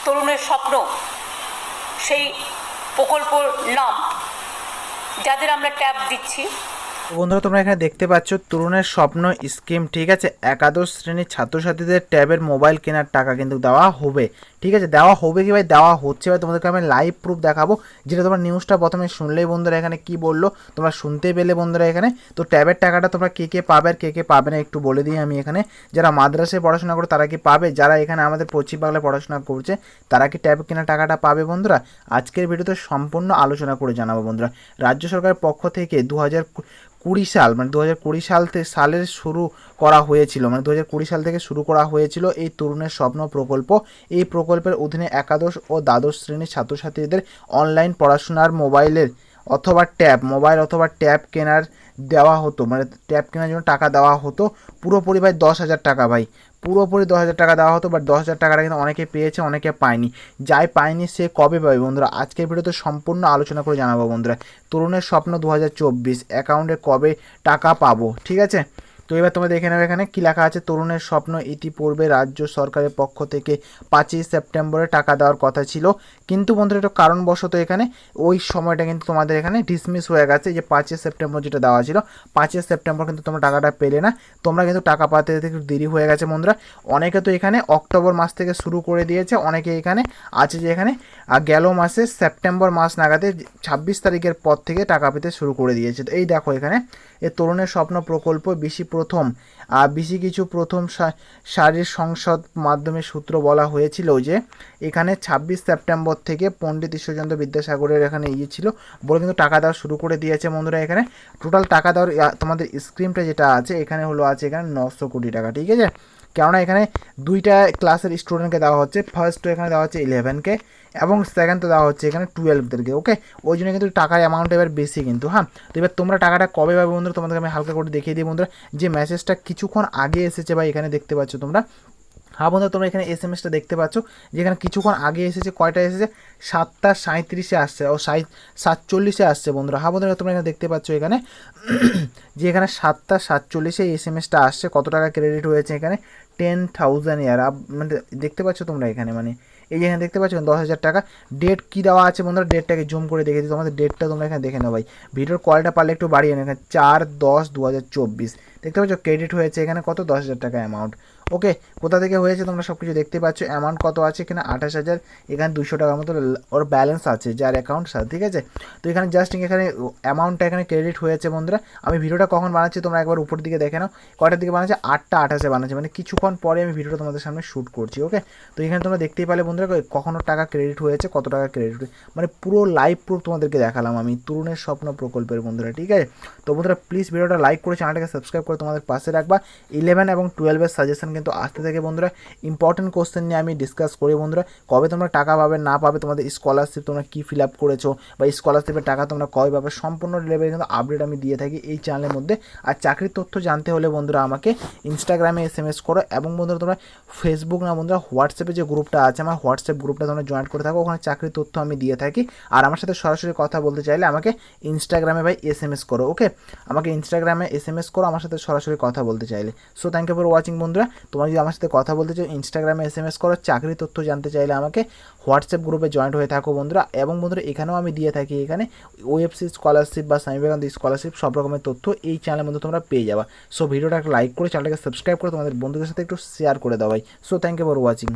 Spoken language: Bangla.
তরুণের স্বপ্ন সেই প্রকল্পর নাম, যাদের আমরা ট্যাব দিচ্ছি। বন্ধুরা তোমরা এখানে দেখতে পাচ্ছ তরুণের স্বপ্ন স্কিম, ঠিক আছে। একাদশ শ্রেণীর ছাত্রছাত্রীদের ট্যাবের মোবাইল কেনার টাকা কিন্তু দেওয়া হবে, ঠিক আছে। দেওয়া হবে কি ভাই, দেওয়া হচ্ছে ভাই, তোমাদেরকে আমি লাইভ প্রুফ দেখাবো। যেটা তোমরা নিউজটা প্রথমে শুনলেই বন্ধুরা এখানে কি বললো তোমরা শুনতে পেলে বন্ধুরা এখানে। তো ট্যাবের টাকাটা তোমরা কে কে পাবে আর কে কে পাবে না একটু বলে দিই আমি এখানে। যারা মাদ্রাসায় পড়াশোনা করে তারা কি পাবে, যারা এখানে আমাদের পশ্চিম বাংলায় পড়াশোনা করছে তারা কি ট্যাব কেনার টাকাটা পাবে বন্ধুরা? আজকের ভিডিওতে সম্পূর্ণ আলোচনা করে জানাবো বন্ধুরা। রাজ্য সরকারের পক্ষ থেকে 2020 সাল মানে 2020 সালের শুরু করা হয়েছিল, মানে 2020 সাল থেকে শুরু করা হয়েছিল এই তরুণের স্বপ্ন প্রকল্প। এই প্রকল্পের অধীনে একাদশ ও দ্বাদশ শ্রেণীর ছাত্রছাত্রীদের অনলাইন পড়াশোনার মোবাইল অথবা ট্যাব কেনার দেওয়া হতো, মানে ট্যাব কেনার জন্য টাকা দেওয়া হতো। পুরোপুরি ভাই 10,000 টাকা, ভাই পুরোপুরি 10,000 টাকা দেওয়া হতো। বাট 10,000 টাকাটা কিন্তু অনেকে পেয়েছে, অনেকে পায়নি। যাই পায়নি সে কবে পাবে বন্ধুরা, আজকের ভিডিওতে সম্পূর্ণ আলোচনা করে জানাবো বন্ধুরা। তরুণের স্বপ্ন 2024 অ্যাকাউন্টে কবে টাকা পাবো, ঠিক আছে। তো এবার তোমরা দেখে নেবে এখানে কী লেখা আছে। তরুণের স্বপ্ন ইতিপূর্বে রাজ্য সরকারের পক্ষ থেকে 5ই সেপ্টেম্বরে টাকা দেওয়ার কথা ছিল, কিন্তু বন্ধুরা একটু কারণবশত এখানে ওই সময়টা কিন্তু তোমাদের এখানে ডিসমিস হয়ে গেছে। যে 5ই সেপ্টেম্বর যেটা দেওয়া ছিল, 5ই সেপ্টেম্বর কিন্তু তোমরা টাকাটা পেলে না। তোমরা কিন্তু টাকা পাতে একটু দেরি হয়ে গেছে বন্ধুরা। অনেকে তো এখানে অক্টোবর মাস থেকে শুরু করে দিয়েছে, অনেকে এখানে আছে যে এখানে গেল মাসে সেপ্টেম্বর মাস নাগাদে 26 তারিখের পর থেকে টাকা পেতে শুরু করে দিয়েছে। তো এই দেখো এখানে এ তরুণের স্বপ্ন প্রকল্প প্রথম সারির সংসদ মাধ্যমে সূত্র বলা হয়েছিল যে এখানে 26 সেপ্টেম্বর থেকে পণ্ডিত ঈশ্বরচন্দ্র বিদ্যাসাগরের এখানে ছিল বলে কিন্তু টাকা দেওয়া শুরু করে দিয়েছে বন্ধুরা। এখানে টোটাল টাকা দেওয়ার তোমাদের স্ক্রিমটা যেটা আছে এখানে আছে এখানে 900 কোটি টাকা, ঠিক আছে। কেননা এখানে দুইটা ক্লাসের স্টুডেন্টকে দেওয়া হচ্ছে, ফার্স্ট তো এখানে দেওয়া হচ্ছে 11K এবং সেকেন্ড তো দেওয়া হচ্ছে এখানে 12দেরকে, ওকে। ওই জন্য কিন্তু টাকার অ্যামাউন্ট এবার বেশি কিন্তু, হ্যাঁ। তো এবার তোমরা টাকাটা কবে পাবে বন্ধুরা, তোমাদেরকে আমি হালকা করে দেখিয়ে দিই বন্ধুরা। যে মেসেজটা কিছুক্ষণ আগে এসেছে ভাই, এখানে দেখতে পাচ্ছ তোমরা। হ্যাঁ বন্ধুরা তোমরা এখানে SMS-টা দেখতে পাচ্ছ যেখানে কিছুক্ষণ আগে এসেছে। কয়টা এসেছে? 7:37 আসছে ও 47 আসছে বন্ধুরা। হ্যাঁ বন্ধুরা তোমরা এখানে দেখতে পাচ্ছ এখানে যে এখানে 7:47 SMS-টা আসছে। কত টাকা ক্রেডিট হয়েছে এখানে? 10,000 ইয়ার, মানে দেখতে পাচ্ছ তোমরা এখানে, মানে এই যে এখানে দেখতে পাচ্ছ 10,000 টাকা। ডেট কী দেওয়া আছে বন্ধুরা, ডেটটাকে জুম করে দেখে দিই তোমাদের। ডেটটা তোমরা এখানে দেখে নাও ভাই, ভিডিওর কলটা পারলে একটু বাড়িয়ে নেই। এখানে 4/10/2024 দেখতে পাচ্ছ ক্রেডিট হয়েছে এখানে কত? 10,000 টাকা অ্যামাউন্ট, ওকে। কোথা থেকে হয়েছে তোমরা সব কিছু দেখতে পাচ্ছ। অ্যামাউন্ট কত আছে এখানে? 28,000, এখানে 200 টাকার মতো ওর ব্যালেন্স আছে যার অ্যাকাউন্ট সাথে, ঠিক আছে। তো এখানে জাস্ট এখানে অ্যামাউন্টটা এখানে ক্রেডিট হয়েছে বন্ধুরা। আমি ভিডিওটা কখন বানাচ্ছি তোমরা একবার উপর দিকে দেখে নাও, কয়টার দিকে বানাচ্ছে? 8:28 বানাচ্ছে, মানে কিছুক্ষণ পরে আমি ভিডিওটা তোমাদের সামনে শ্যুট করছি, ওকে। তো এখানে তোমরা দেখতেই পারলে বন্ধুরা কখনো টাকা ক্রেডিট হয়েছে, কত টাকা ক্রেডিট, মানে পুরো লাইভ প্রুফ তোমাদেরকে দেখালাম আমি তরুণের স্বপ্ন প্রকল্পের বন্ধুরা, ঠিক আছে। তো বন্ধুরা প্লিজ ভিডিওটা লাইক করে চ্যানেলটাকে সাবস্ক্রাইব করে তোমাদের পাশে রাখবা। 11 এবং 12-এর সাজেশন কিন্তু আসতে থাকে বন্ধুরা। ইম্পর্টেন্ট কোশ্চেন নিয়ে আমি ডিসকাস করি বন্ধুরা। কবে তোমরা টাকা পাবে না পাবে, তোমাদের স্কলারশিপ তোমরা কী ফিল আপ করেছো বা স্কলারশিপের টাকা তোমরা কবে পাবে, সম্পূর্ণ লেভেলে কিন্তু আপডেট আমি দিয়ে থাকি এই চ্যানেলের মধ্যে। আর চাকরির তথ্য জানতে হলে বন্ধুরা আমাকে ইনস্টাগ্রামে SMS করো, এবং বন্ধুরা তোমরা ফেসবুক না বন্ধুরা হোয়াটসঅ্যাপে যে গ্রুপটা আছে আমার হোয়াটসঅ্যাপ গ্রুপটা তোমরা জয়েন করে থাকো, ওখানে চাকরির তথ্য আমি দিয়ে থাকি। আর আমার সাথে সরাসরি কথা বলতে চাইলে আমাকে ইনস্টাগ্রামে ভাই SMS করো, ওকে। আমাকে ইনস্টাগ্রামে SMS করো আমার সাথে সরাসরি কথা বলতে চাইলে। So thank you for watching বন্ধুরা। তোমরা যদি আমার সাথে কথা বলতে চাও ইনস্টাগ্রামে SMS করো, চাকরির তথ্য জানতে চাইলে আমাকে হোয়াটসঅ্যাপ গ্রুপে জয়েন্ট হয়ে থাকো বন্ধুরা। এবং বন্ধুরা এখানেও আমি দিয়ে থাকি এখানে OFC স্কলারশিপ বা স্বামী বিবেকানন্দ স্কলারশিপ সব রকমের তথ্য এই চ্যানেলের মধ্যে তোমরা পেয়ে যাবা। সো ভিডিওটা একটা লাইক করে চ্যানেলটাকে সাবস্ক্রাইব করে তোমাদের বন্ধুদের সাথে একটু শেয়ার করে দাও ভাই। So thank you for watching.